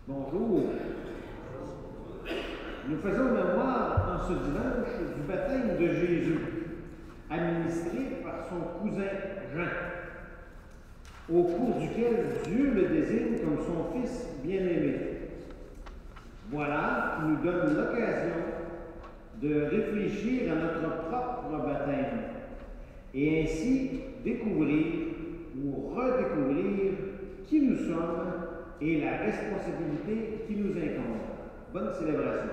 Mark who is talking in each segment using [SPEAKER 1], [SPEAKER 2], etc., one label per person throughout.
[SPEAKER 1] Bonjour. Nous faisons mémoire en ce dimanche du baptême de Jésus, administré par son cousin Jean, au cours duquel Dieu le désigne comme son Fils bien-aimé. Voilà qui nous donne l'occasion de réfléchir à notre propre baptême et ainsi découvrir ou redécouvrir qui nous sommes et la responsabilité qui nous incombe. Bonne célébration.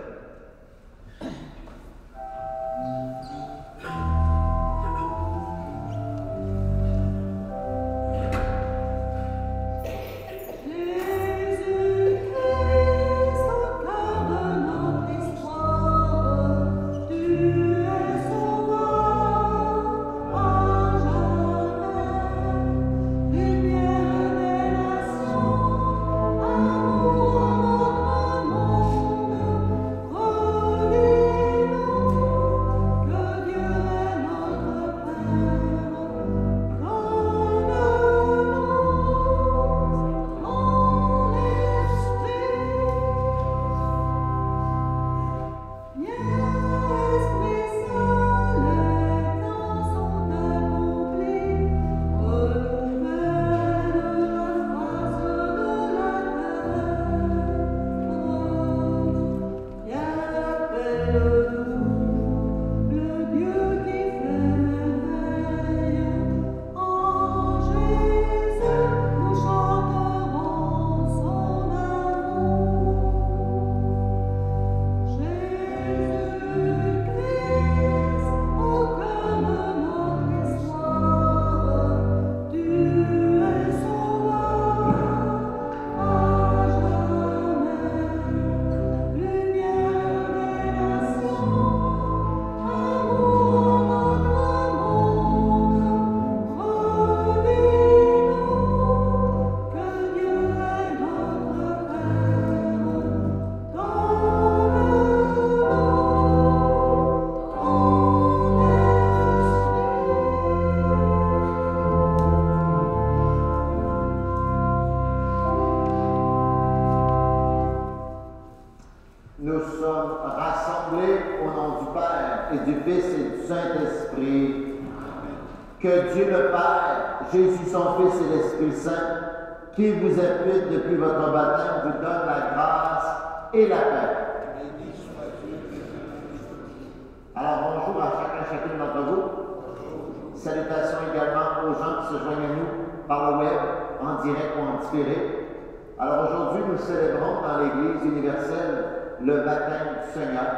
[SPEAKER 2] Oh Nous sommes rassemblés au nom du Père et du Fils et du Saint-Esprit. Que Dieu le Père, Jésus son Fils et l'Esprit Saint, qui vous habite depuis votre baptême, vous donne la grâce et la paix. Alors bonjour à chacune d'entre vous. Salutations également aux gens qui se joignent à nous par le web, en direct ou en différé. Alors aujourd'hui, nous célébrons dans l'Église universelle le baptême du Seigneur,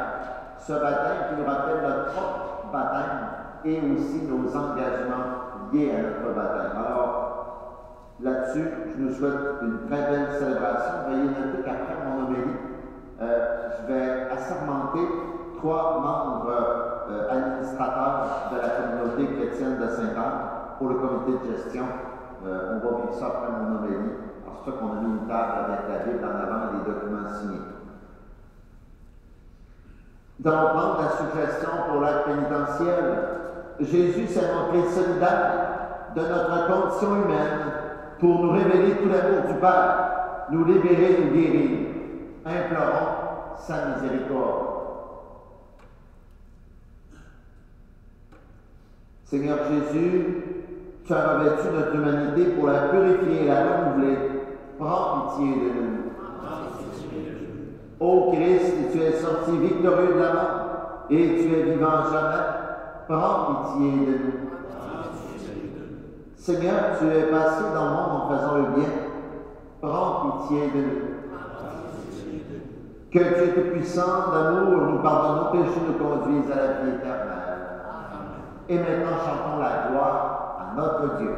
[SPEAKER 2] ce baptême qui nous rappelle notre propre baptême et aussi nos engagements liés à notre baptême. Alors, là-dessus, je nous souhaite une très belle célébration. Veuillez noter qu'après mon homélie, je vais assermenter 3 membres administrateurs de la communauté chrétienne de Sainte-Anne pour le comité de gestion. On va vivre ça après mon homélie. C'est pour ça qu'on a mis une table avec la Bible en avant et des documents signés. Nous allons prendre la suggestion pour l'acte pénitentiel. Jésus s'est montré solidaire de notre condition humaine pour nous révéler tout l'amour du Père, nous libérer, nous guérir. Implorons sa miséricorde. Seigneur Jésus, tu as revêtu notre humanité pour la purifier et la renouveler. Prends pitié de nous. Ô Christ, tu es sorti victorieux de la mort et tu es vivant jamais. Prends pitié de nous. Seigneur, tu es passé dans le monde en faisant le bien. Prends pitié de nous. Que Dieu Tout-Puissant d'amour nous pardonne nos péchés, nous conduise à la vie éternelle. Et maintenant, chantons la gloire à notre Dieu.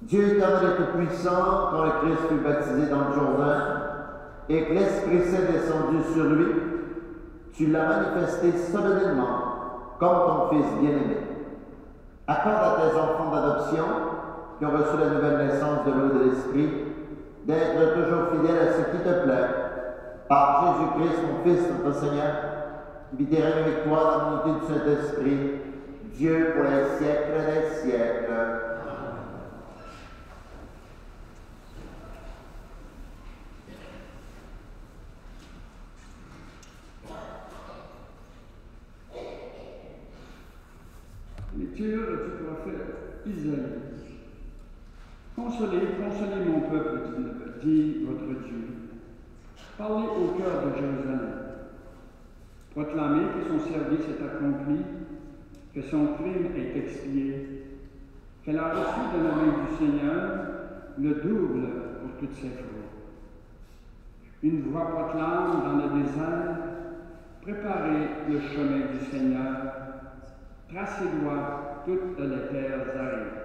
[SPEAKER 2] Dieu éternel et tout-puissant, quand le Christ fut baptisé dans le Jourdain et que l'Esprit Saint descendu sur lui, tu l'as manifesté solennellement comme ton Fils bien-aimé. Accorde à tes enfants d'adoption qui ont reçu la nouvelle naissance de l'eau et de l'Esprit d'être toujours fidèles à ce qui te plaît. Par Jésus-Christ, mon Fils, notre Seigneur, qui vit et règne avec toi dans l'unité du Saint-Esprit, Dieu pour les siècles des siècles.
[SPEAKER 3] Lecture du prophète Isaïe. Consolez, consolez mon peuple, dit votre Dieu. Parlez au cœur de Jérusalem. Proclamez que son service est accompli, que son crime est expié, qu'elle a reçu de la main du Seigneur le double pour toutes ses fautes. Une voix proclame dans le désert, préparez le chemin du Seigneur, tracez-moi toutes les terres arides.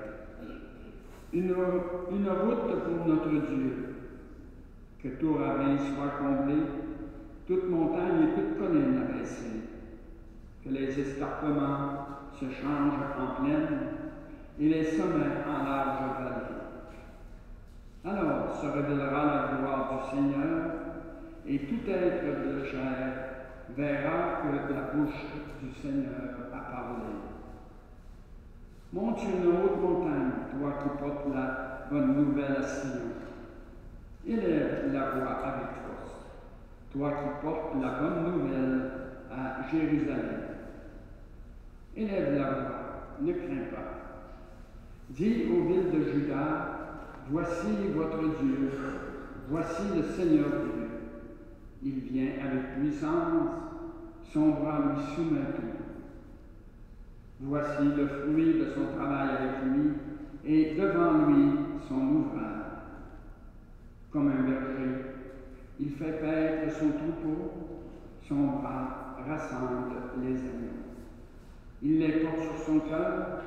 [SPEAKER 3] Une route pour notre Dieu, que tout ravin soit comblé, toute montagne et toute colline abaissée, que les escarpements se changent en plaine et les sommets en large vallée. Alors se révélera la gloire du Seigneur, et tout être de chair verra que la bouche du Seigneur a parlé. Monte une haute montagne, toi qui portes la bonne nouvelle à Sion. Élève la voix avec force, toi qui portes la bonne nouvelle à Jérusalem. Élève la voix, ne crains pas. Dis aux villes de Juda, voici votre Dieu, voici le Seigneur Dieu. Il vient avec puissance, son bras lui soumet tout. Voici le fruit de son travail avec lui, et devant lui son ouvrage. Comme un berger, il fait paître son troupeau, son bras rassemble les agneaux. Il les porte sur son cœur,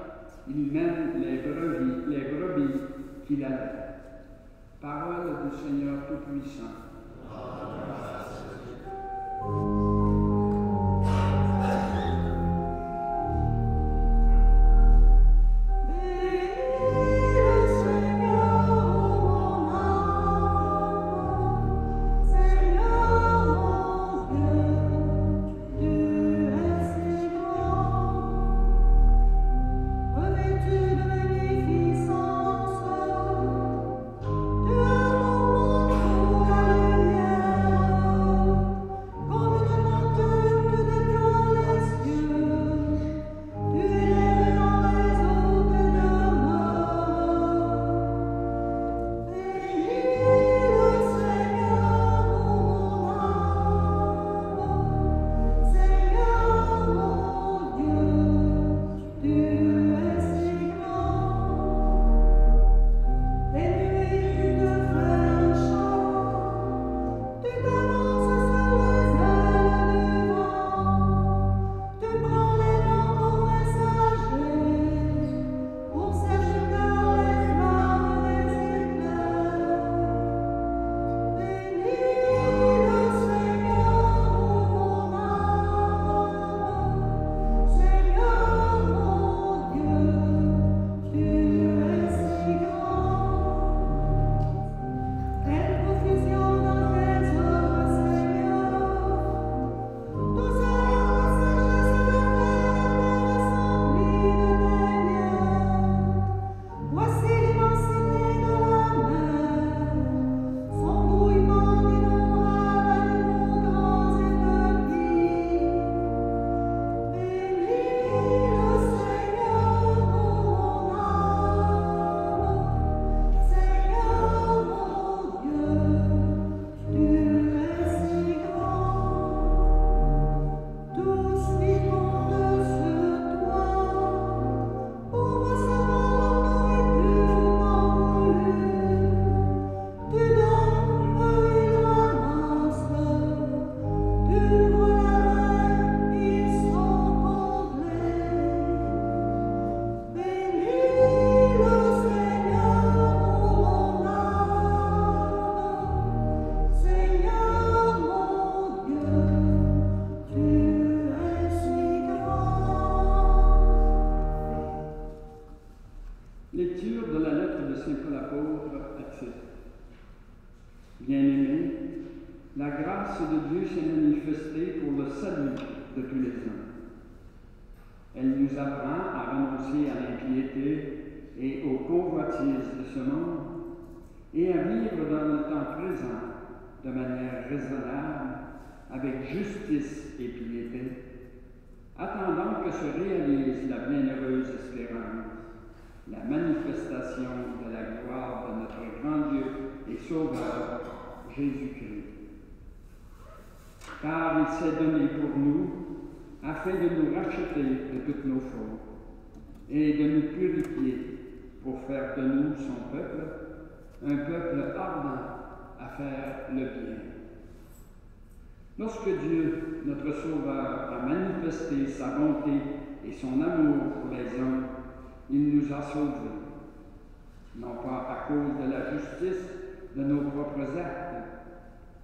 [SPEAKER 3] il mène les brebis qu'il allait. Parole du Seigneur Tout-Puissant. Bien-aimés, la grâce de Dieu s'est manifestée pour le salut de tous les hommes. Elle nous apprend à renoncer à l'impiété et aux convoitises de ce monde et à vivre dans le temps présent de manière raisonnable, avec justice et piété, attendant que se réalise la bienheureuse espérance, la manifestation de la gloire de notre grand Dieu et Sauveur, Jésus-Christ. Car il s'est donné pour nous, afin de nous racheter de toutes nos fautes et de nous purifier pour faire de nous son peuple, un peuple ardent à faire le bien. Lorsque Dieu, notre Sauveur, a manifesté sa bonté et son amour pour les hommes, il nous a sauvés, non pas à cause de la justice de nos propres actes,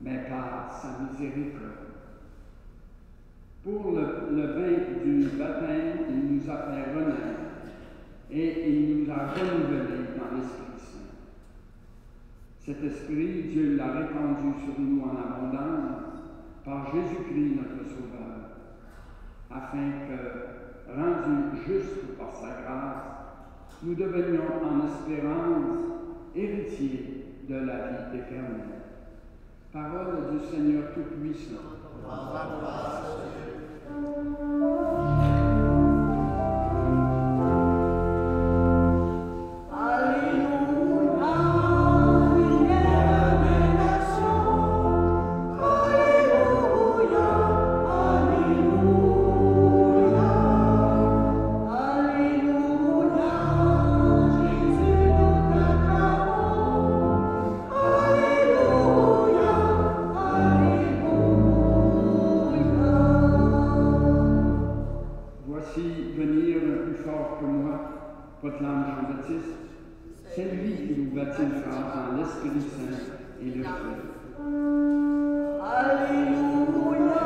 [SPEAKER 3] mais par sa miséricorde. Pour le bain du baptême, il nous a fait renaître et il nous a renouvelés dans l'Esprit Saint. Cet Esprit, Dieu l'a répandu sur nous en abondance par Jésus-Christ notre Sauveur, afin que, rendus justes par sa grâce, nous devenions en espérance héritiers de la vie éternelle. Parole du Seigneur Tout-Puissant. Proclame Jean-Baptiste, c'est lui qui vous baptisera dans l'Esprit Saint et le feu.
[SPEAKER 4] Alléluia,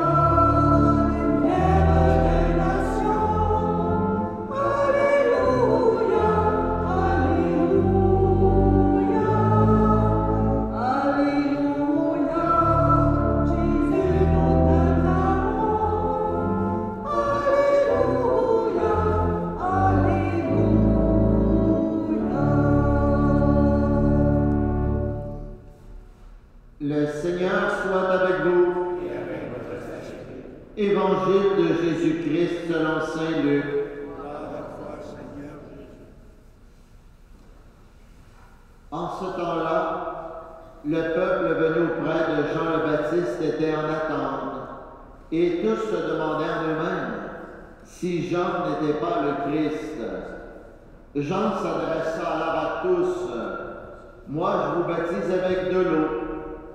[SPEAKER 4] lumière des nations. Alléluia, alléluia, alléluia, Jésus nous t'acclamons. Alléluia, alléluia.
[SPEAKER 2] Le Seigneur soit avec vous.
[SPEAKER 5] Et avec votre esprit.
[SPEAKER 2] Évangile de Jésus-Christ selon saint Luc.
[SPEAKER 5] Gloire à toi, Seigneur Jésus.
[SPEAKER 2] En ce temps-là, le peuple venu auprès de Jean le Baptiste était en attente, et tous se demandaient en eux-mêmes si Jean n'était pas le Christ. Jean s'adressa alors à tous. Moi, je vous baptise avec de l'eau,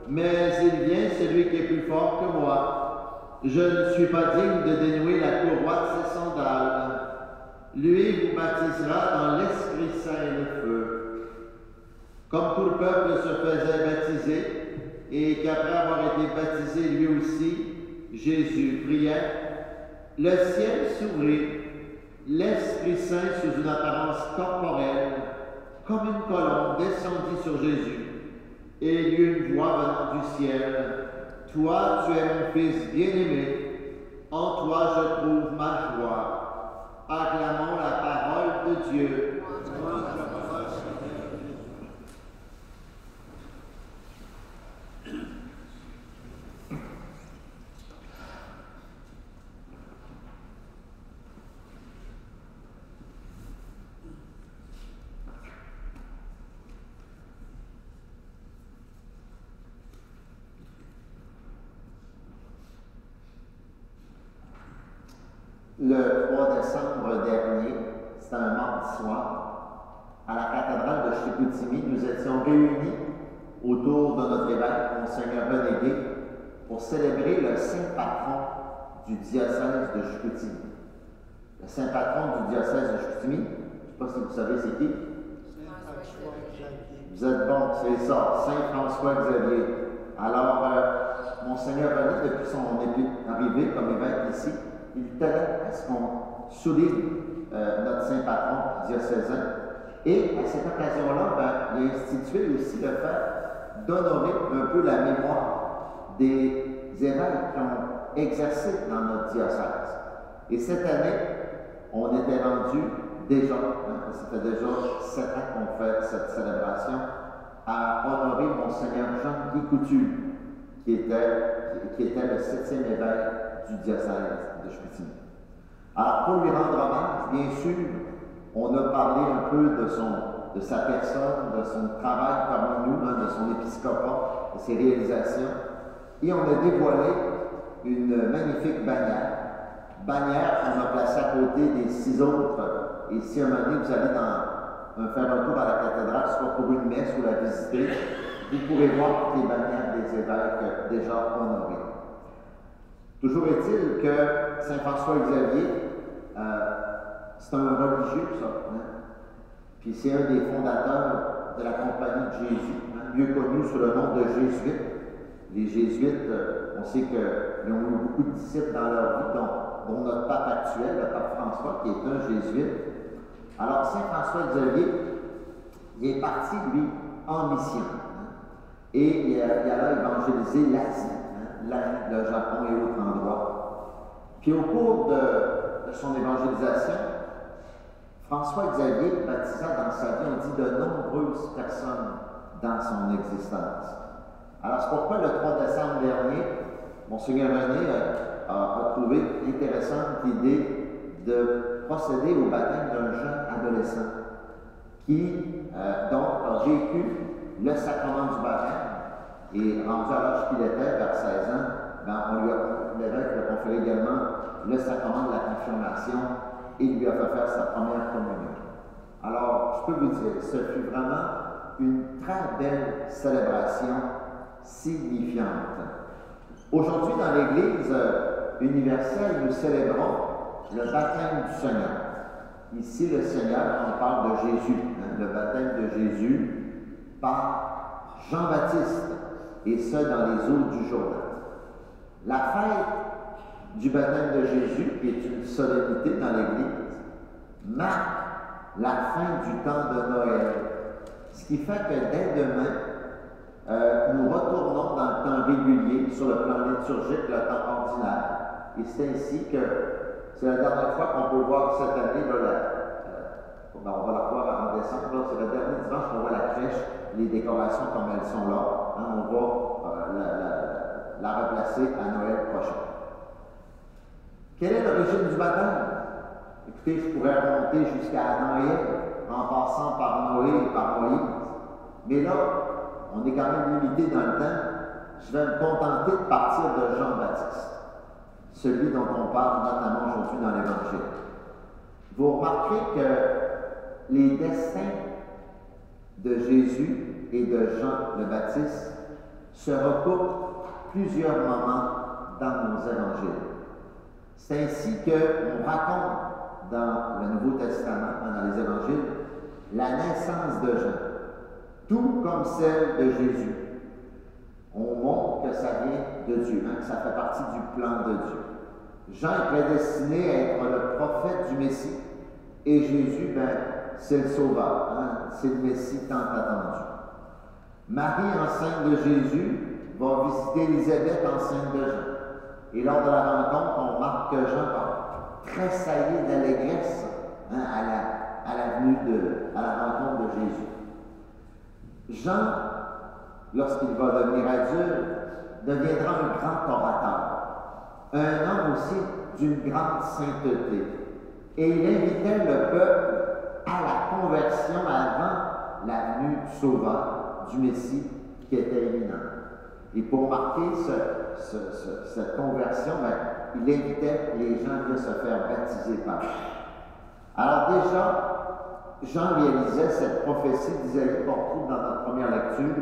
[SPEAKER 2] mais il vient celui qui est plus fort que moi. Je ne suis pas digne de dénouer la courroie de ses sandales. Lui vous baptisera dans l'Esprit Saint et le feu. Comme tout le peuple se faisait baptiser, et qu'après avoir été baptisé lui aussi, Jésus priait, le ciel s'ouvrit, l'Esprit Saint sous une apparence corporelle, comme une colombe, descendit sur Jésus. Et il y eut une voix venant du ciel. Toi, tu es mon Fils bien-aimé, en toi je trouve ma joie. Acclamons la parole de Dieu. Le 3 décembre dernier, c'était un mardi soir, à la cathédrale de Chicoutimi, nous étions réunis autour de notre évêque, Monseigneur René Gay, pour célébrer le saint patron du diocèse de Chicoutimi. Le saint patron du diocèse de Chicoutimi, je ne sais pas si vous savez c'est qui. Vous êtes bon, c'est ça, Saint François Xavier. Alors, Monseigneur René, depuis son arrivée comme évêque ici, il tenait à ce qu'on souligne notre saint patron diocésain. Et à cette occasion-là, il a institué aussi le fait d'honorer un peu la mémoire des évêques qui ont exercé dans notre diocèse. Et cette année, on était rendu déjà, ça fait déjà 7 ans qu'on fait cette célébration, à honorer Monseigneur Jean-Guy Coutu, qui était le 7e évêque du diocèse de Chicoutimi. Alors, pour lui rendre hommage, bien sûr, on a parlé un peu de sa personne, de son travail parmi nous, de son épiscopat, de ses réalisations, et on a dévoilé une magnifique bannière qu'on a placée à côté des 6 autres. Et si à un moment donné, vous allez faire un tour à la cathédrale, soit pour une messe ou la visiter, vous pourrez voir toutes les bannières des évêques déjà honorés. Toujours est-il que Saint François-Xavier, c'est un religieux, ça. Hein? Puis c'est un des fondateurs de la Compagnie de Jésus, hein, mieux connu sous le nom de Jésuites. Les Jésuites, on sait qu'ils ont eu beaucoup de disciples dans leur vie, dont notre pape actuel, le pape François, qui est un jésuite. Alors, Saint François-Xavier, il est parti, lui, en mission. Hein, et il a évangélisé l'Asie, hein, le Japon et autres endroits. Puis au cours de son évangélisation, François-Xavier baptisa dans sa vie, on dit, de nombreuses personnes dans son existence. Alors, c'est pourquoi le 3 décembre dernier, Monseigneur René a trouvé intéressante l'idée de procéder au baptême d'un jeune adolescent qui, donc, a vécu le sacrement du baptême et rendu à l'âge qu'il était, vers 16 ans, l'évêque lui a conféré également le sacrement de la confirmation et lui a fait faire sa première communion. Alors, je peux vous dire, ce fut vraiment une très belle célébration signifiante. Aujourd'hui, dans l'Église universelle, nous célébrons le baptême du Seigneur. Ici, le Seigneur, on parle de Jésus, hein, le baptême de Jésus par Jean-Baptiste, et ce, dans les eaux du Jourdain. La fête du baptême de Jésus, qui est une solennité dans l'Église, marque la fin du temps de Noël. Ce qui fait que dès demain, nous retournons dans le temps régulier sur le plan liturgique, le temps ordinaire. Et c'est ainsi que c'est la dernière fois qu'on peut voir cette année, là, on va la voir en décembre, c'est le dernier dimanche qu'on voit la crèche, les décorations comme elles sont là. Hein, on va la replacer à Noël prochain. Quelle est l'origine du baptême? Écoutez, je pourrais remonter jusqu'à Noël en passant par Noé et par Moïse. Mais là, on est quand même limité dans le temps. Je vais me contenter de partir de Jean-Baptiste, celui dont on parle notamment aujourd'hui dans l'Évangile. Vous remarquerez que les destins de Jésus et de Jean le Baptiste se recoupent plusieurs moments dans nos évangiles. C'est ainsi qu'on raconte dans le Nouveau Testament, dans les évangiles, la naissance de Jean, tout comme celle de Jésus. On montre que ça vient de Dieu, hein, que ça fait partie du plan de Dieu. Jean est prédestiné à être le prophète du Messie, et Jésus, c'est le sauveur, hein, c'est le Messie tant attendu. Marie, enceinte de Jésus, va visiter Élisabeth, enceinte de Jean. Et lors de la rencontre, on remarque que Jean va tressaillir d'allégresse, hein, à la rencontre de Jésus. Jean, lorsqu'il va devenir adulte, deviendra un grand orateur, un homme aussi d'une grande sainteté. Et il invitait le peuple à la conversion avant la venue du Sauveur, du Messie, qui était imminent. Et pour marquer cette conversion, il invitait les gens à se faire baptiser par lui. Alors déjà, Jean réalisait cette prophétie d'Isaïe qu'on trouve dans notre première lecture,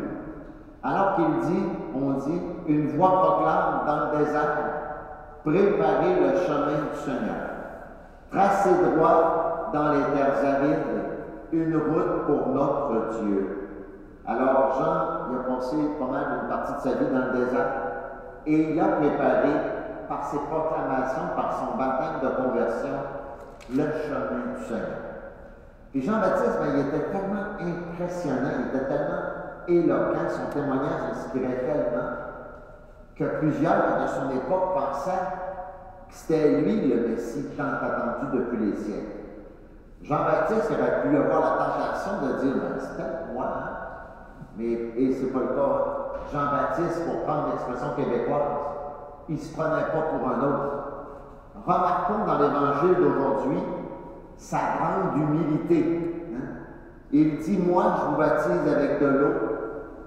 [SPEAKER 2] alors qu'il dit, on dit, une voix proclame dans le désert, préparez le chemin du Seigneur, tracez droit dans les terres arides, une route pour notre Dieu. Alors Jean, il a passé pas mal une partie de sa vie dans le désert, et il a préparé, par ses proclamations, par son baptême de conversion, le chemin du Seigneur. Puis Jean-Baptiste, il était tellement impressionnant, il était tellement éloquent, son témoignage inspirait tellement, que plusieurs de son époque pensaient que c'était lui le Messie tant attendu depuis les siècles. Jean-Baptiste aurait pu avoir la tentation de dire, c'est peut-être moi, hein? Et c'est pas le cas. Jean-Baptiste, pour prendre l'expression québécoise, il ne se prenait pas pour un autre. Remarquons dans l'Évangile d'aujourd'hui sa grande humilité. Hein? Il dit, moi, je vous baptise avec de l'eau,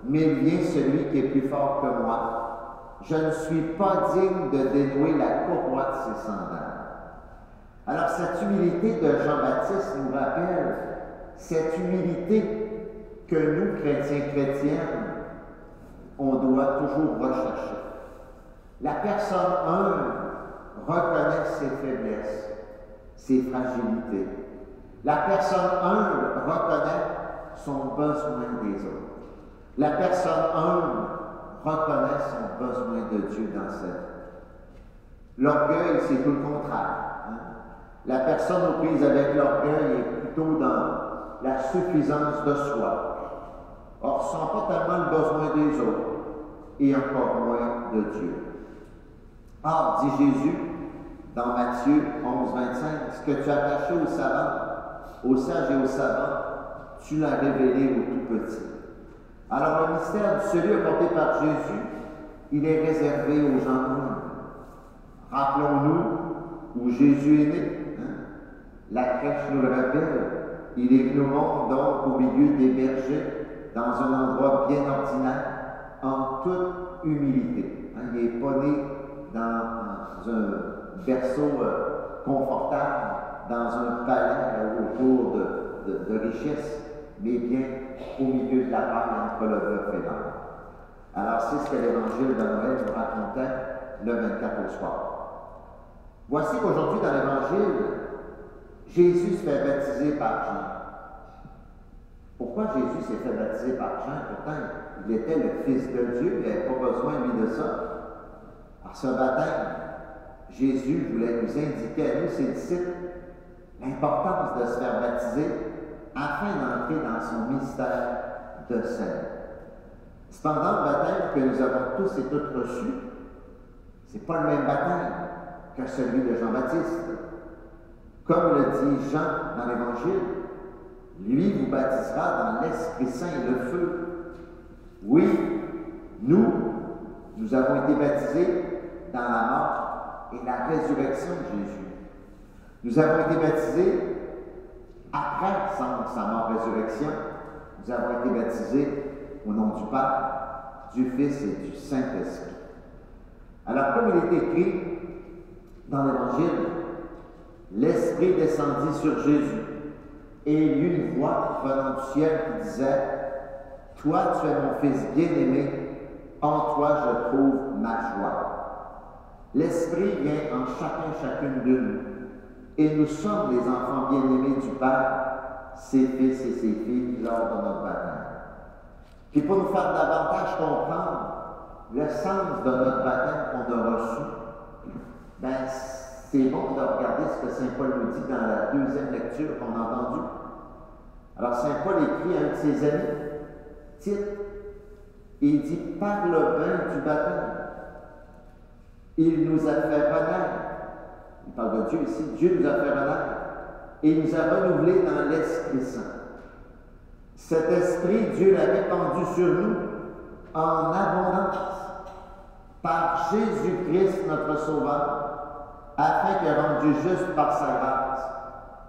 [SPEAKER 2] mais il vient celui qui est plus fort que moi. Je ne suis pas digne de dénouer la courroie de ses sandales. Alors, cette humilité de Jean-Baptiste nous rappelle cette humilité que nous, chrétiens, chrétiennes, on doit toujours rechercher. La personne humble reconnaît ses faiblesses, ses fragilités. La personne humble reconnaît son besoin des autres. La personne humble reconnaît son besoin de Dieu dans sa vie. L'orgueil, c'est tout le contraire. Hein? La personne aux prises avec l'orgueil est plutôt dans la suffisance de soi. Or, ne sent pas tellement le besoin des autres et encore moins de Dieu. Or, dit Jésus dans Matthieu 11, 25, ce que tu as caché aux savants, aux sages et aux savants, tu l'as révélé aux tout petits. Alors, le mystère du salut apporté par Jésus, il est réservé aux gens humbles. Rappelons-nous où Jésus est né. Hein? La crèche nous le rappelle. Il est venu au monde, donc, au milieu des bergers, dans un endroit bien ordinaire, en toute humilité. Hein? Il n'est pas né dans un berceau confortable, dans un palais autour de richesses, mais bien au milieu de la paille entre le bœuf et l'âne. Alors, c'est ce que l'Évangile de Noël nous racontait le 24 au soir. Voici qu'aujourd'hui, dans l'Évangile, Jésus se fait baptiser par Jean. Pourquoi Jésus s'est fait baptiser par Jean? Pourtant, il était le Fils de Dieu, il n'avait pas besoin, lui, de ça. Par ce baptême, Jésus voulait nous indiquer à nous, ses disciples, l'importance de se faire baptiser afin d'entrer dans son mystère de salut. Cependant, le baptême que nous avons tous et toutes reçu, ce n'est pas le même baptême que celui de Jean-Baptiste. Comme le dit Jean dans l'Évangile, lui vous baptisera dans l'Esprit Saint et le feu. Oui, nous avons été baptisés dans la mort et la résurrection de Jésus. Nous avons été baptisés après sa mort-résurrection. Nous avons été baptisés au nom du Père, du Fils et du Saint-Esprit. Alors, comme il est écrit dans l'Évangile, l'Esprit descendit sur Jésus et il y eut une voix venant du ciel qui disait « Toi, tu es mon Fils bien-aimé, en toi je trouve ma joie. » L'Esprit vient en chacune de nous et nous sommes les enfants bien-aimés du Père, ses fils et ses filles lors de notre baptême. Puis pour nous faire davantage comprendre le sens de notre baptême qu'on a reçu, ben, c'est bon de regarder ce que Saint Paul nous dit dans la deuxième lecture qu'on a entendue. Alors Saint Paul écrit à un de ses amis, Tite, et il dit « Par le bain du baptême, il nous a fait renaître. » Il parle de Dieu ici. Dieu nous a fait renaître et il nous a renouvelés dans l'Esprit Saint. Cet Esprit, Dieu l'a répandu sur nous en abondance par Jésus-Christ, notre Sauveur, afin que, rendu juste par sa grâce,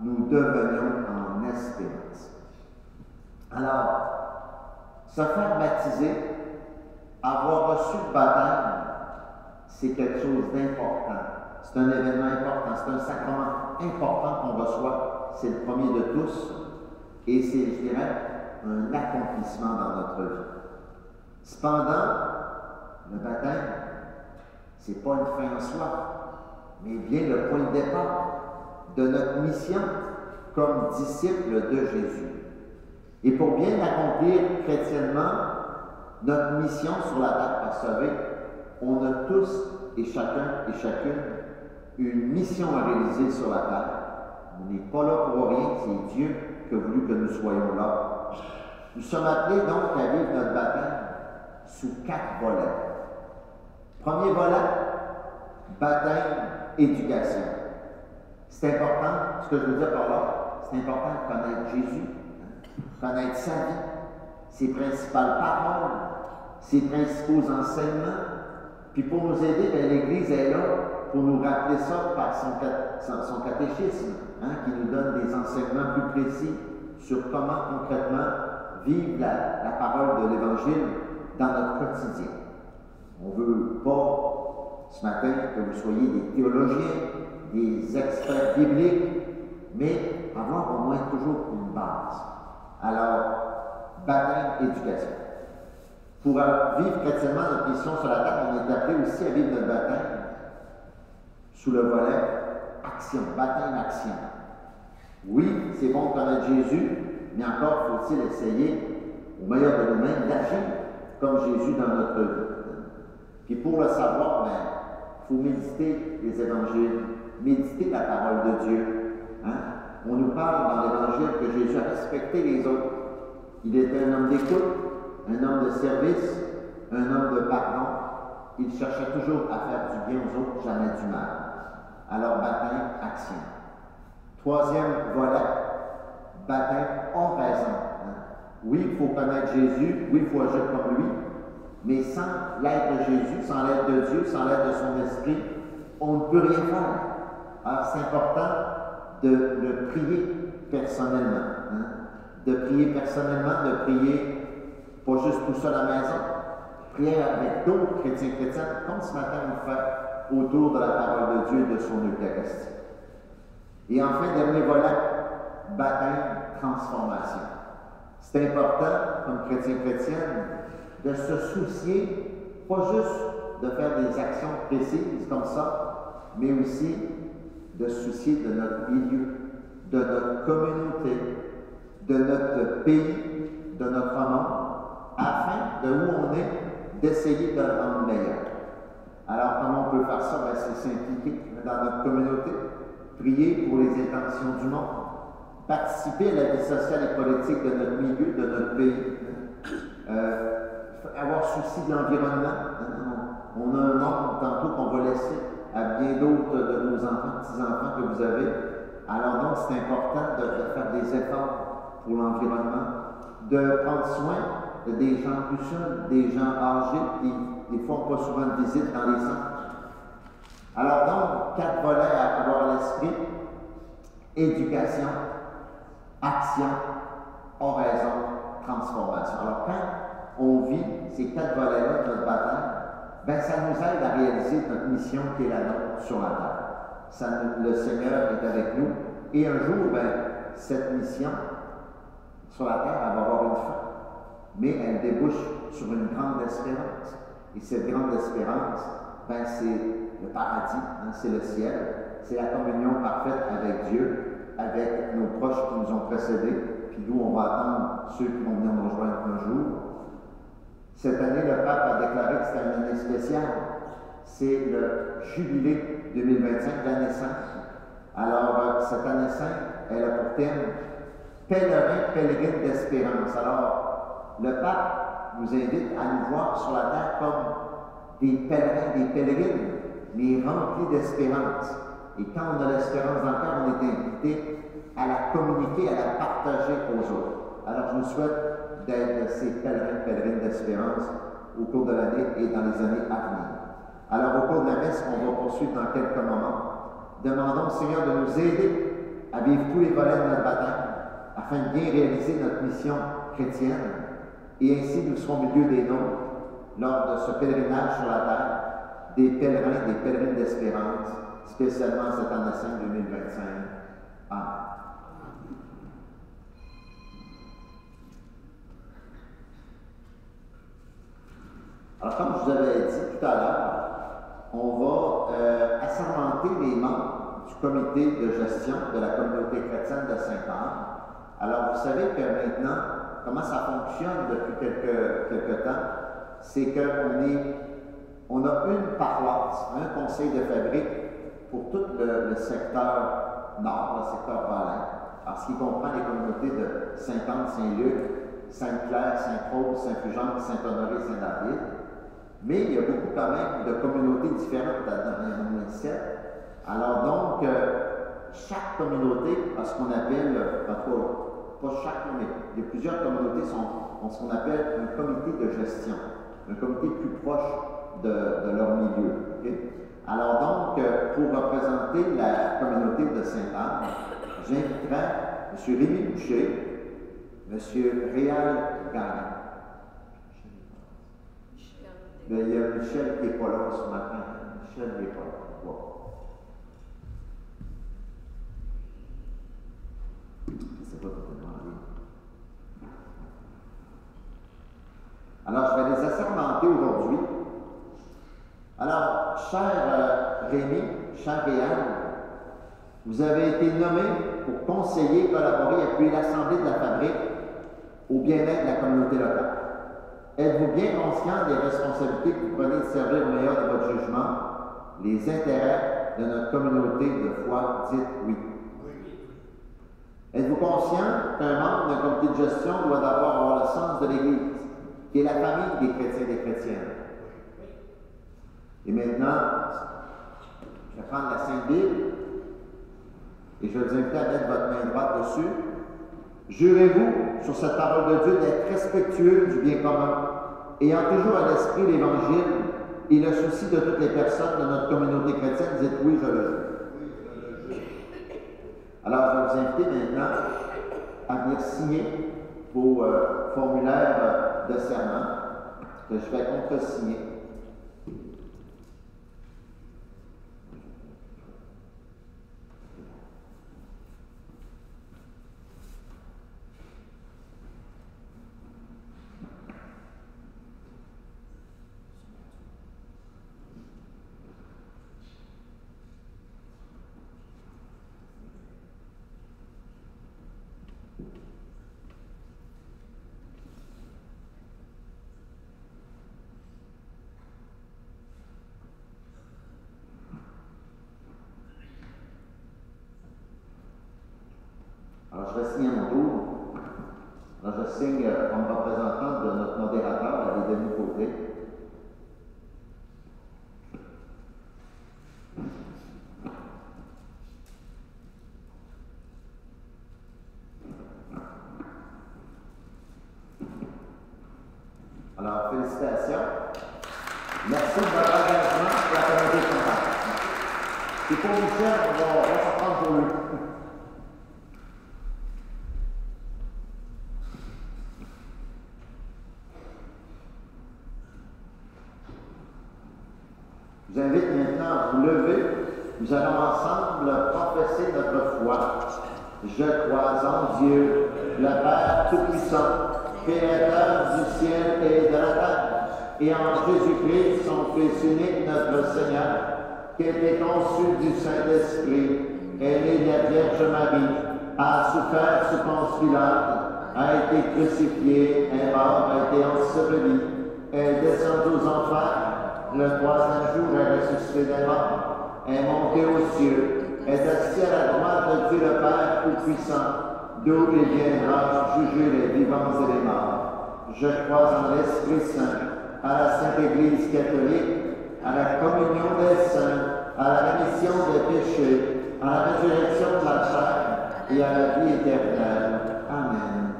[SPEAKER 2] nous devenions en espérance. Alors, se faire baptiser, avoir reçu le baptême, c'est quelque chose d'important. C'est un événement important, c'est un sacrement important qu'on reçoit. C'est le premier de tous et c'est, je dirais, un accomplissement dans notre vie. Cependant, le baptême, ce n'est pas une fin en soi, mais bien le point de départ de notre mission comme disciples de Jésus. Et pour bien accomplir chrétiennement notre mission sur la terre à sauver, on a tous et chacun et chacune une mission à réaliser sur la terre. On n'est pas là pour rien, c'est Dieu qui a voulu que nous soyons là. Nous sommes appelés donc à vivre notre baptême sous 4 volets. Premier volet, baptême, éducation. C'est important, ce que je veux dire par là, c'est important de connaître Jésus, connaître sa vie, ses principales paroles, ses principaux enseignements. Puis pour nous aider, bien, l'Église est là pour nous rappeler ça par son catéchisme, hein, qui nous donne des enseignements plus précis sur comment concrètement vivre la parole de l'Évangile dans notre quotidien. On ne veut pas ce matin que vous soyez des théologiens, des experts bibliques, mais avoir au moins toujours une base. Alors, baptême, éducation. Pour vivre chrétiennement notre mission sur la terre, on est appelé aussi à vivre notre baptême sous le volet action, baptême-action. Oui, c'est bon de connaître Jésus, mais encore faut-il essayer, au meilleur de nous-mêmes, d'agir comme Jésus dans notre vie. Puis pour le savoir, il faut méditer les évangiles, méditer la parole de Dieu. Hein? On nous parle dans l'évangile que Jésus a respecté les autres. Il était un homme d'écoute, un homme de service, un homme de pardon. Il cherchait toujours à faire du bien aux autres, jamais du mal. Alors, baptême, action. Troisième volet, baptême, oraison. Oui, il faut connaître Jésus, oui, il faut agir comme lui, mais sans l'aide de Jésus, sans l'aide de Dieu, sans l'aide de son esprit, on ne peut rien faire. Alors, c'est important de le prier personnellement. De prier personnellement, de prier pas juste tout seul à la maison, prier avec d'autres chrétiens chrétiennes, comme ce matin on fait autour de la parole de Dieu et de son Eucharistie. Et enfin, dernier volet, baptême, transformation. C'est important, comme chrétien chrétienne, de se soucier, pas juste de faire des actions précises comme ça, mais aussi de se soucier de notre milieu, de notre communauté, de notre pays, de notre monde, afin de où on est, d'essayer de le rendre meilleur. Alors, comment on peut faire ça? C'est s'impliquer dans notre communauté, prier pour les intentions du monde, participer à la vie sociale et politique de notre milieu, de notre pays, avoir souci de l'environnement. On a un monde tantôt qu'on va laisser à bien d'autres de nos enfants, petits-enfants que vous avez. Alors donc, c'est important de faire des efforts pour l'environnement, de prendre soin des gens plus jeunes, des gens âgés qui, des fois, n'ont pas souvent de visite dans les centres. Alors donc, 4 volets à avoir à l'esprit: éducation, action, oraison, transformation. Alors quand on vit ces 4 volets-là de notre baptême, ça nous aide à réaliser notre mission qui est la nôtre sur la terre. Le Seigneur est avec nous et un jour, cette mission sur la terre, elle va avoir une fin, mais elle débouche sur une grande espérance. Et cette grande espérance, c'est le paradis, c'est le ciel, c'est la communion parfaite avec Dieu, avec nos proches qui nous ont précédés, puis d'où on va attendre ceux qui vont venir nous rejoindre un jour. Cette année, le pape a déclaré que c'était une année spéciale. C'est le jubilé 2025, l'année sainte. Alors, cette année sainte, elle a pour thème pèlerin, pèlerine d'espérance. Alors, le pape nous invite à nous voir sur la terre comme des pèlerins, des pèlerines, mais remplis d'espérance. Et quand on a l'espérance dans le cœur, on est invité à la communiquer, à la partager aux autres. Alors, je vous souhaite d'être ces pèlerins, pèlerines d'espérance au cours de l'année et dans les années à venir. Alors, au cours de la messe, on va poursuivre dans quelques moments. Demandons au Seigneur de nous aider à vivre tous les volets de notre baptême, afin de bien réaliser notre mission chrétienne, et ainsi nous serons au milieu des nôtres lors de ce pèlerinage sur la terre, des pèlerins, des pèlerines d'espérance, spécialement cette année sainte 2025. Amen. Alors, comme je vous avais dit tout à l'heure, on va assermenter les membres du comité de gestion de la communauté chrétienne de Sainte-Anne. Alors, vous savez que maintenant, comment ça fonctionne depuis quelques temps, c'est qu'on a une paroisse, un conseil de fabrique pour tout le secteur nord, le secteur Valais, parce qu'il comprend les communautés de Sainte-Anne, Saint-Luc, Sainte-Claire, Sainte-Rose, Saint-Fulgence, Saint-Honoré, Saint-David. Mais il y a beaucoup quand même de communautés différentes dans le 17. Alors donc, chaque communauté a ce qu'on appelle, pas chaque, mais il y a plusieurs communautés ont ce qu'on appelle un comité de gestion, un comité plus proche de leur milieu. Okay? Alors donc, pour représenter la communauté de Sainte-Anne, j'inviterai M. Rémi Boucher, M. Réal Gagnon. Mais il y a Michel qui n'est pas là ce matin. Michel n'est pas là. Wow. Je ne sais pas comment demander. Alors, je vais les assermenter aujourd'hui. Alors, cher Rémi, cher Réal, vous avez été nommés pour conseiller, collaborer, appuyer l'Assemblée de la Fabrique au bien-être de la communauté locale. Êtes-vous bien conscient des responsabilités que vous prenez de servir au meilleur de votre jugement les intérêts de notre communauté de foi? Dites oui. Êtes-vous conscient qu'un membre d'un comité de gestion doit d'abord avoir le sens de l'Église, qui est la famille des chrétiens et des chrétiennes? Et maintenant, je vais prendre la Sainte Bible et je vais vous inviter à mettre votre main droite dessus. Jurez-vous sur cette parole de Dieu d'être respectueux du bien commun, ayant toujours à l'esprit l'Évangile et le souci de toutes les personnes de notre communauté chrétienne. Dites oui, je le jure. Alors, je vais vous inviter maintenant à venir signer vos formulaires de serment que je vais contresigner. Alors, je vais signer à mon tour. Alors, je signe comme représentant de notre modérateur, la Denis Côté. Alors, félicitations. Merci de votre engagement pour la communauté de contact. Et pour Michel, on va s'en prendre pour lui. Je vous invite maintenant à vous lever. Nous allons ensemble professer notre foi. Je crois en Dieu, le Père Tout-Puissant, Créateur du ciel et de la terre, et en Jésus-Christ, son Fils unique, notre Seigneur, qui a été conçu du Saint-Esprit, est né de la Vierge Marie, a souffert sous Ponce Pilate, a été crucifié, est mort, a été enseveli, est descendu aux enfers. Le troisième jour est ressuscité des morts, est monté aux cieux, est assis à la droite de Dieu le Père Tout-Puissant, d'où il viendra juger les vivants et les morts. Je crois en l'Esprit Saint, à la Sainte Église catholique, à la communion des saints, à la rémission des péchés, à la résurrection de la chair et à la vie éternelle. Amen.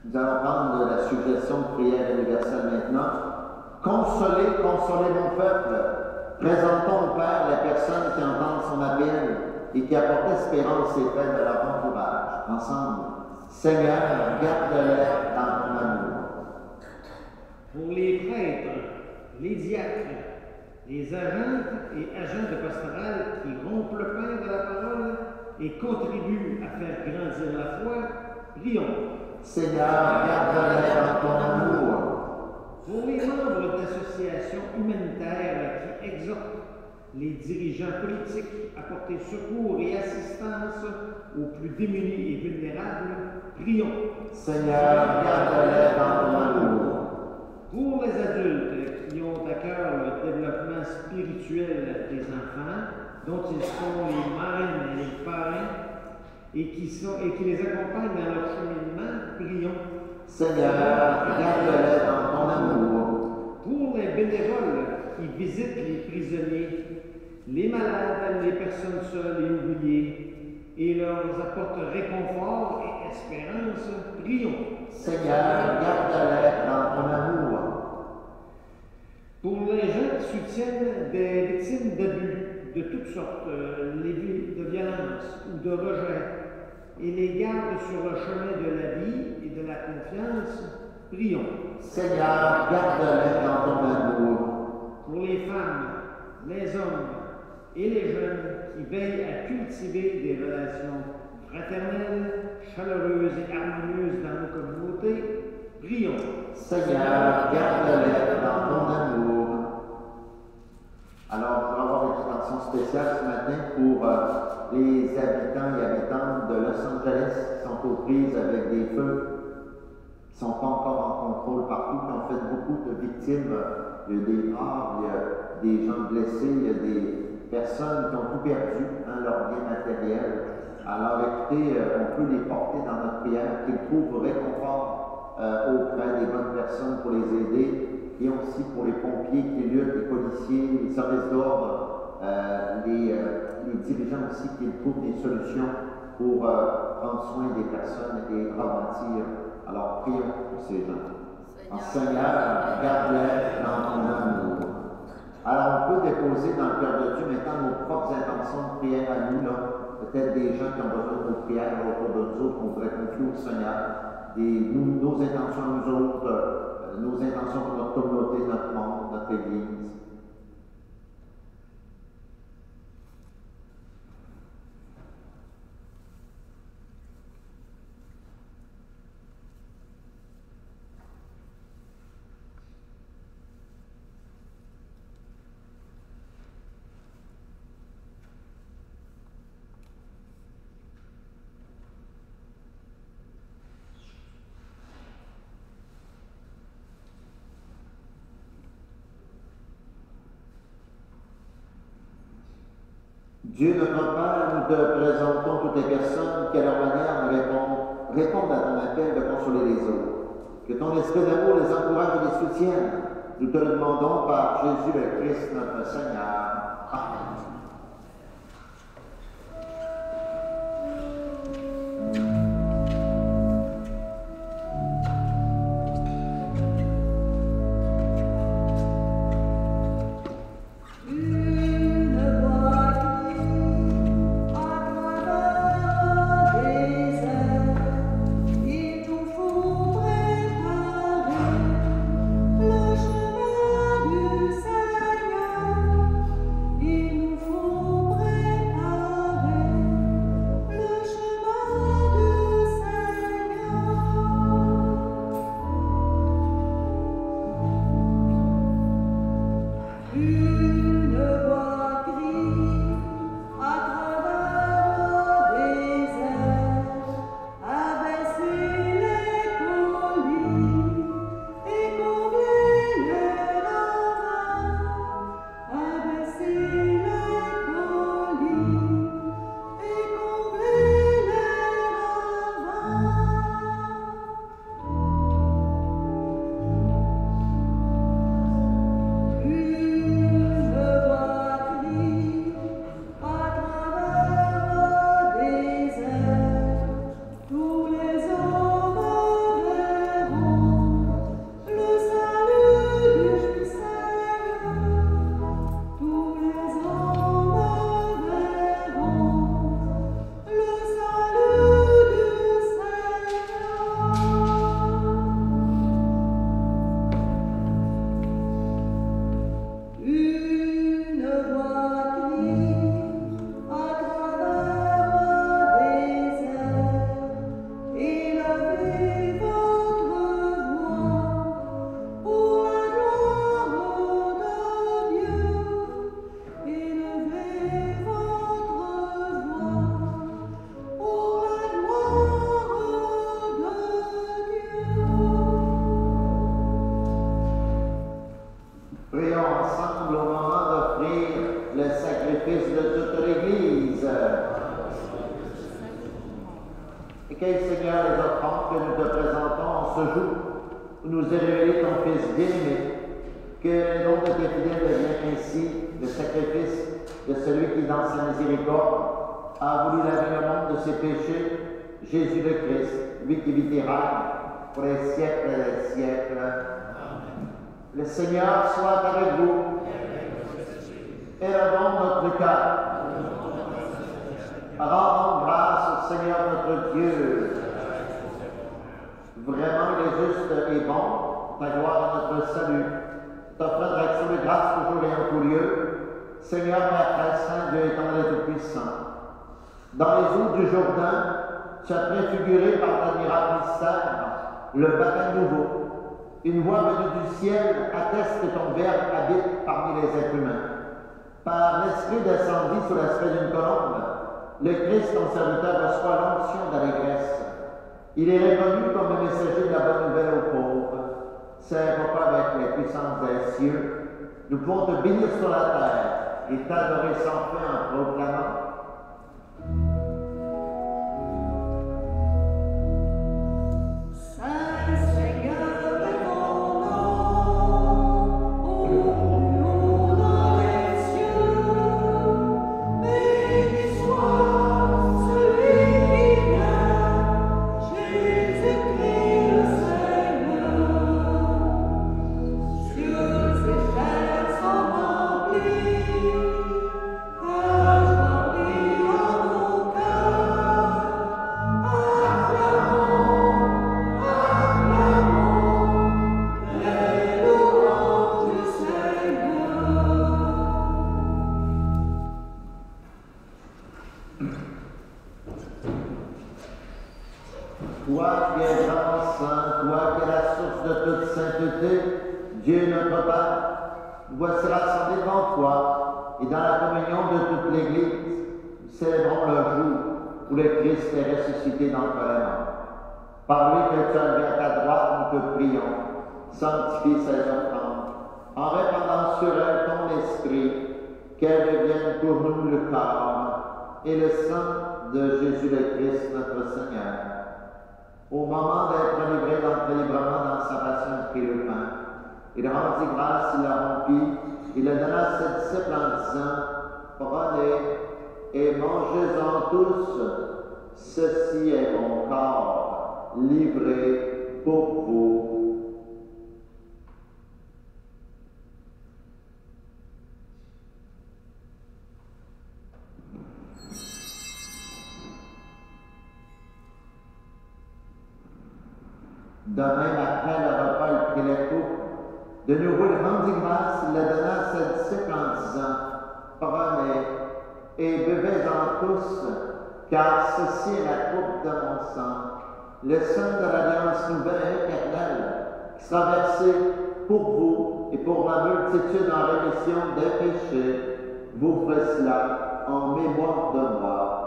[SPEAKER 2] Nous allons prendre la suggestion de prière universelle maintenant. Consolez, consolez mon peuple. Présentons au Père les personnes qui entendent son appel et qui apportent espérance et paix de leur entourage. Ensemble, Seigneur, garde-les dans ton amour.
[SPEAKER 1] Pour les prêtres, les diacres, les agentes et agents de pastoral qui rompent le pain de la parole et contribuent à faire grandir la foi, prions.
[SPEAKER 2] Seigneur, garde-les dans ton amour.
[SPEAKER 1] Pour les membres d'associations humanitaires qui exhortent les dirigeants politiques à porter secours et assistance aux plus démunis et vulnérables, prions.
[SPEAKER 2] Seigneur, garde-les dans ton amour.
[SPEAKER 1] Pour les adultes qui ont à cœur le développement spirituel des enfants, dont ils sont les marraines et les parrains, et qui les accompagnent dans leur cheminement, prions.
[SPEAKER 2] Seigneur, garde-les dans ton amour.
[SPEAKER 1] Pour les bénévoles qui visitent les prisonniers, les malades, les personnes seules et oubliées, et leur apportent réconfort et espérance, prions.
[SPEAKER 2] Seigneur, garde-les dans ton amour.
[SPEAKER 1] Pour les gens qui soutiennent des victimes d'abus de toutes sortes, de violence ou de rejet, et les gardent sur le chemin de la vie et de la confiance, prions.
[SPEAKER 2] Seigneur, garde-les dans ton amour.
[SPEAKER 1] Pour les femmes, les hommes et les jeunes qui veillent à cultiver des relations fraternelles, chaleureuses et harmonieuses dans nos communautés, Prions.
[SPEAKER 2] Seigneur, garde-les dans ton amour. Alors, je vais avoir une attention spéciale ce matin pour les habitants et habitantes de Los Angeles qui sont aux prises avec des feux qui ne sont pas encore en contrôle partout, qui ont fait beaucoup de victimes. Il y a des morts, il y a des gens blessés, il y a des personnes qui ont tout perdu, leur bien matériel. Alors écoutez, on peut les porter dans notre prière, qu'ils trouvent réconfort auprès des bonnes personnes pour les aider, et aussi pour les pompiers qui luttent, les policiers, les services d'ordre, les dirigeants aussi qui trouvent des solutions pour prendre soin des personnes et ralentir. Alors prions pour ces gens. Seigneur, garde-les dans ton amour. Alors on peut déposer dans le cœur de Dieu maintenant nos propres intentions de prière à nous, là. Peut-être des gens qui ont besoin de nos prières autour de nous autres, qu'on voudrait confier au Seigneur. Nos intentions à nous autres, nos intentions pour notre communauté, notre monde, notre Église. Dieu notre Père, nous te présentons toutes les personnes qui, à leur manière, répondent à ton appel de consoler les autres. Que ton esprit d'amour les encourage et les soutienne. Nous te le demandons par Jésus le Christ, notre Seigneur. Amen. Jésus le Christ, lui qui vit et règne pour les siècles et les siècles. Amen. Le Seigneur soit avec vous. Élevons notre cœur. Rendons grâce au Seigneur notre Dieu. Vraiment, il est juste et bon, ta gloire et notre salut. T'offre action de grâce toujours et en tout lieu. Seigneur, Père très saint, Dieu éternel et tout-puissant. Dans les eaux du Jourdain, tu as préfiguré par l'admirable mystère le baptême nouveau. Une voix venue du ciel atteste que ton Verbe habite parmi les êtres humains. Par l'Esprit descendu sous l'aspect d'une colombe, le Christ, ton serviteur, reçoit l'onction d'allégresse. Il est reconnu comme le messager de la bonne nouvelle aux pauvres. C'est pourquoi, avec les puissances des cieux, nous pouvons te bénir sur la terre et t'adorer sans fin en proclamant. Toi qui es vraiment saint, toi qui es la source de toute sainteté, Dieu notre Père, nous voici rassemblés devant toi et dans la communion de toute l'Église, nous célébrons le jour où le Christ est ressuscité d'entre les morts. Par lui que tu as levé à ta droite, nous te prions, sanctifie ces offrandes, en répandant sur elles ton esprit, qu'elles deviennent pour nous le corps et le sang de Jésus le Christ, notre Seigneur. Au moment d'être livré librement dans sa passion, il prit le pain. Il rendit grâce, il la rompit, il le donna à ses disciples en disant, prenez et mangez-en tous, ceci est mon corps, livré pour vous. De même, après le repas, il prit la coupe. De nouveau, il rendit grâce, il la donna à ses disciples en disant, prenez et buvez-en tous, car ceci est la coupe de mon sang, le sang de l'alliance nouvelle et éternelle, qui sera versé pour vous et pour la multitude en rémission des péchés. Vous ferez cela en mémoire de moi.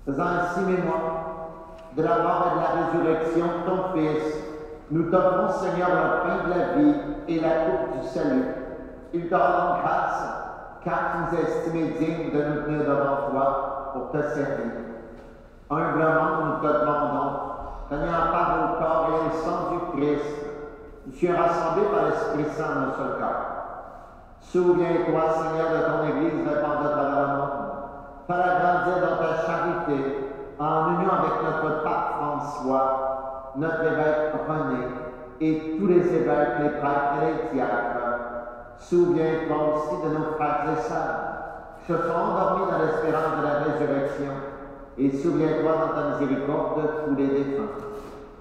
[SPEAKER 2] Faisant ainsi mémoire de la mort et de la résurrection de ton Fils, nous t'offrons, Seigneur, le pain de la vie et la coupe du salut. Il te rend grâce, car tu nous as estimés dignes de nous tenir devant toi pour te servir. Humblement, nous te demandons, tenant part au corps et au sang du Christ, nous soyons rassemblés par l'Esprit Saint dans un seul cœur. Souviens-toi, Seigneur, de ton Église répandue à travers le monde. Fais-la grandir dans ta charité, en union avec notre pape François, notre évêque René, et tous les évêques, les prêtres et les diacres. Souviens-toi aussi de nos frères et sœurs, qui se sont endormis dans l'espérance de la résurrection, et souviens-toi dans ta miséricorde de tous les défunts.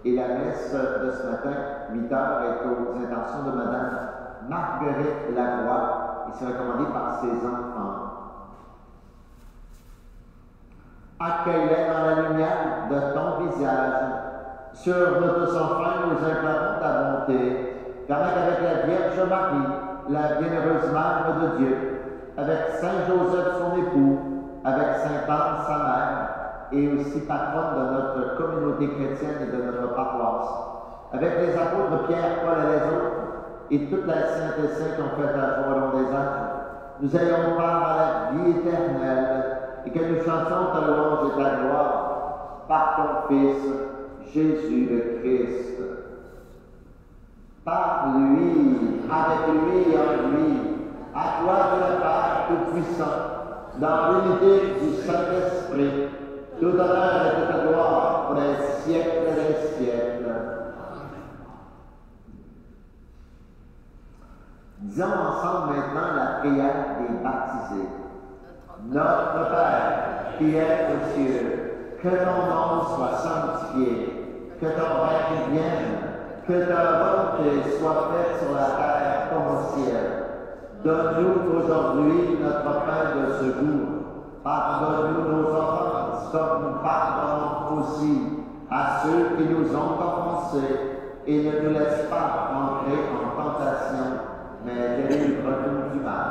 [SPEAKER 2] Et la messe de ce matin, 8 heures, est aux intentions de Madame Marguerite Lavoie, et c'est recommandé par ses enfants. Accueille-les dans la lumière de ton visage. Sur nous tous enfin, nous implorons ta bonté. Permets qu'avec la Vierge Marie, la bienheureuse Mère de Dieu, avec Saint Joseph son époux, avec Sainte Anne sa mère, et aussi patronne de notre communauté chrétienne et de notre paroisse, avec les apôtres Pierre, Paul et les autres, et toute la sainte et saints qui ont fait ta joie au long des âges, nous ayons part à la vie éternelle, et que nous chantions ta louange et ta gloire par ton Fils, Jésus le Christ. Par lui, avec lui et en lui, à toi de la Père Tout-Puissant, dans l'unité du Saint-Esprit, tout honneur et toute gloire pour les siècles des siècles. Disons ensemble maintenant la prière des baptisés. Notre Père, qui es aux cieux, que ton nom soit sanctifié, que ton règne vienne, que ta volonté soit faite sur la terre comme au ciel. Donne-nous aujourd'hui notre pain de ce jour. Pardonne-nous nos offenses, comme nous pardonnons aussi à ceux qui nous ont offensés, et ne nous laisse pas entrer en tentation, mais délivre-nous du mal.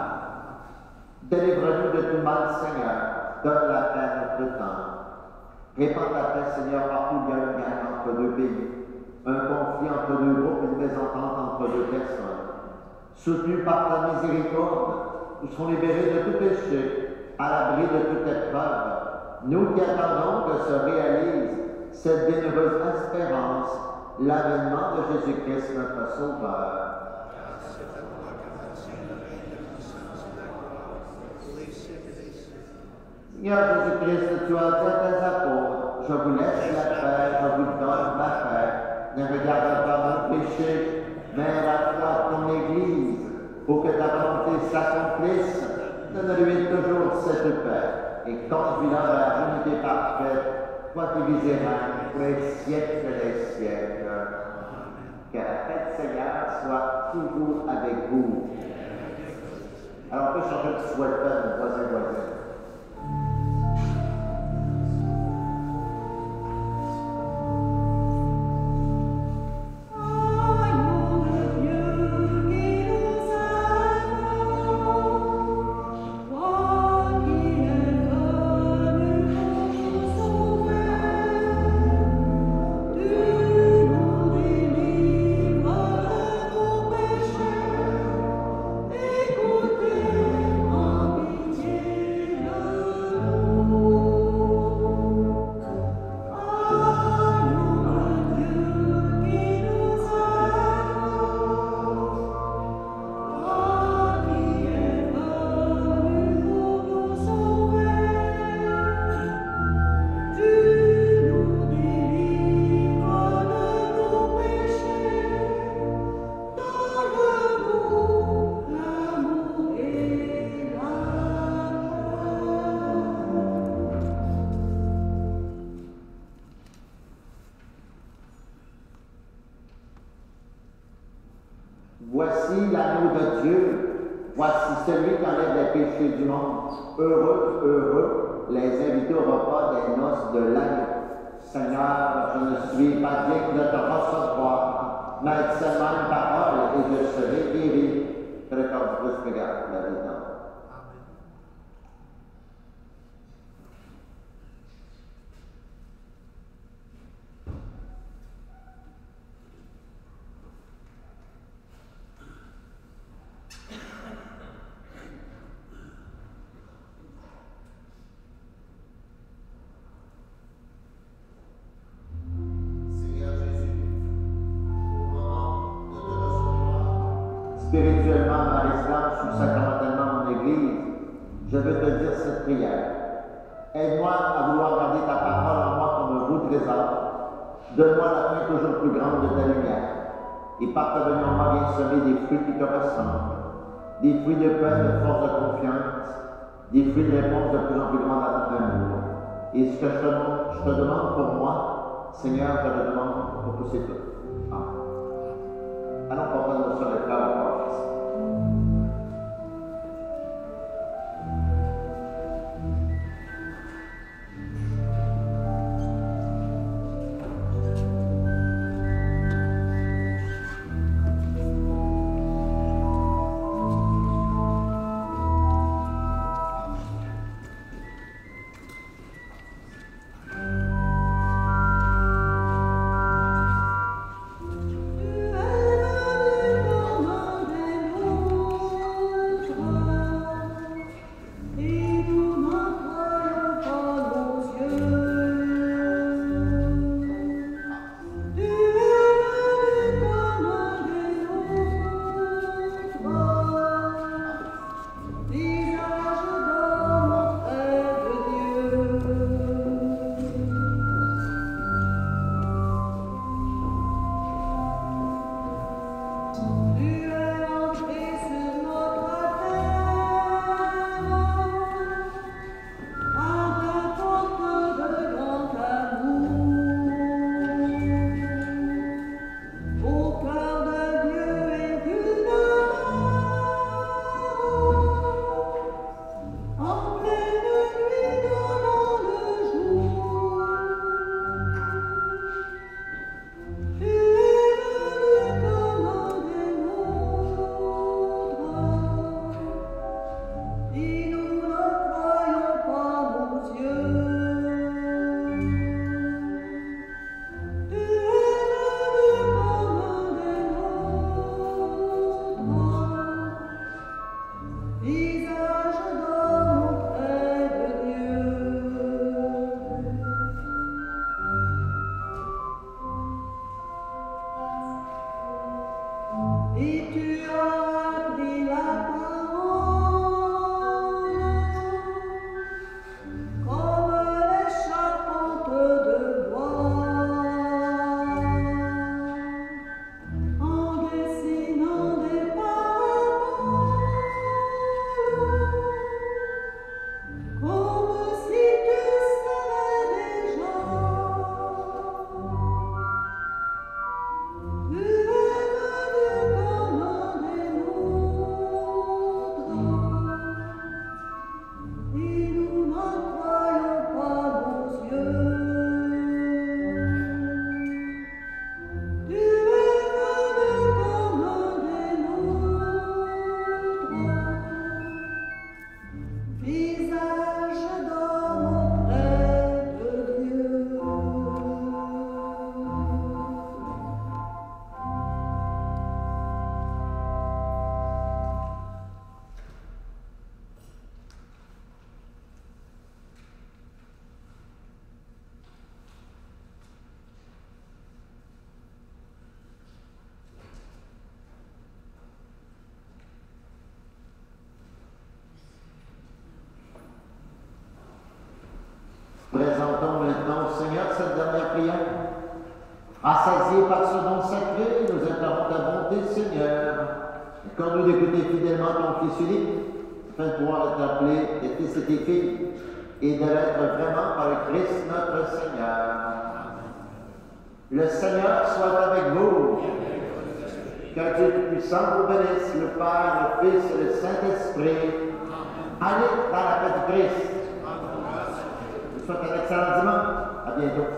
[SPEAKER 2] Délivre-nous de tout mal, Seigneur. Donne la paix à notre temps. Répands ta paix, Seigneur, partout où il y a une guerre entre deux pays, un conflit entre deux groupes, une mésentente entre deux personnes. Soutenus par ta miséricorde, nous serons libérés de tout péché, à l'abri de toute épreuve. Nous qui attendons que se réalise cette bienheureuse espérance, l'avènement de Jésus-Christ, notre Sauveur. Seigneur Jésus-Christ, tu as dit à tes apôtres, je vous laisse la paix, je vous donne ma paix. Ne regarde pas nos péchés, mais la foi de ton Église, pour que ta volonté s'accomplisse. Donne-lui toujours cette paix et conduis-la vers l'unité parfaite, toi qui vis et règnes pour les siècles des siècles. Que la paix du Seigneur soit toujours avec vous. Alors on peut changer de souhait de voisin. Voici l'agneau de Dieu, voici celui qui enlève les péchés du monde. Heureux, heureux, les invités au repas des noces de l'agneau. Seigneur, je ne suis pas digne de te recevoir, mais seulement une parole et je serai guéri. Que le corps du Christ regarde la vie dans. Spirituellement, dans l'islam, sous sacramentellement mon Église, je veux te dire cette prière. Aide-moi à vouloir garder ta parole en moi comme un beau trésor. Donne-moi la fin toujours plus grande de ta lumière. Et par ta venue en moi viens semer des fruits qui te ressemblent. Des fruits de paix, de force, de confiance. Des fruits de réponse de plus en plus grande à ton amour. Et ce que je te demande pour moi, Seigneur, je te demande pour tous et toutes. Amen. Allons porter sur les fleurs de Christ.
[SPEAKER 4] Tu es Et tu as pris la parole comme les charpentes de bois, en dessinant des paraboles, comme si tu savais déjà. Tu es venu comme un des nôtres, et nous n'en croyons pas nos yeux. Tu es venu comme un des nôtres, visage d'homme auprès de Dieu.
[SPEAKER 2] Présentons maintenant au Seigneur cette dernière prière. Rassasiés par ce don sacré, nous implorons ta bonté, Seigneur. Accorde-nous d'écouter fidèlement ton Fils unique, afin de pouvoir être appelés tes fils et tes filles, et de l'être vraiment par le Christ notre Seigneur. Le Seigneur soit avec vous. Que Dieu Tout-Puissant vous bénisse, le Père, le Fils et le Saint-Esprit. Allez dans la paix du Christ. Je vous souhaite un excellent dimanche. À bientôt.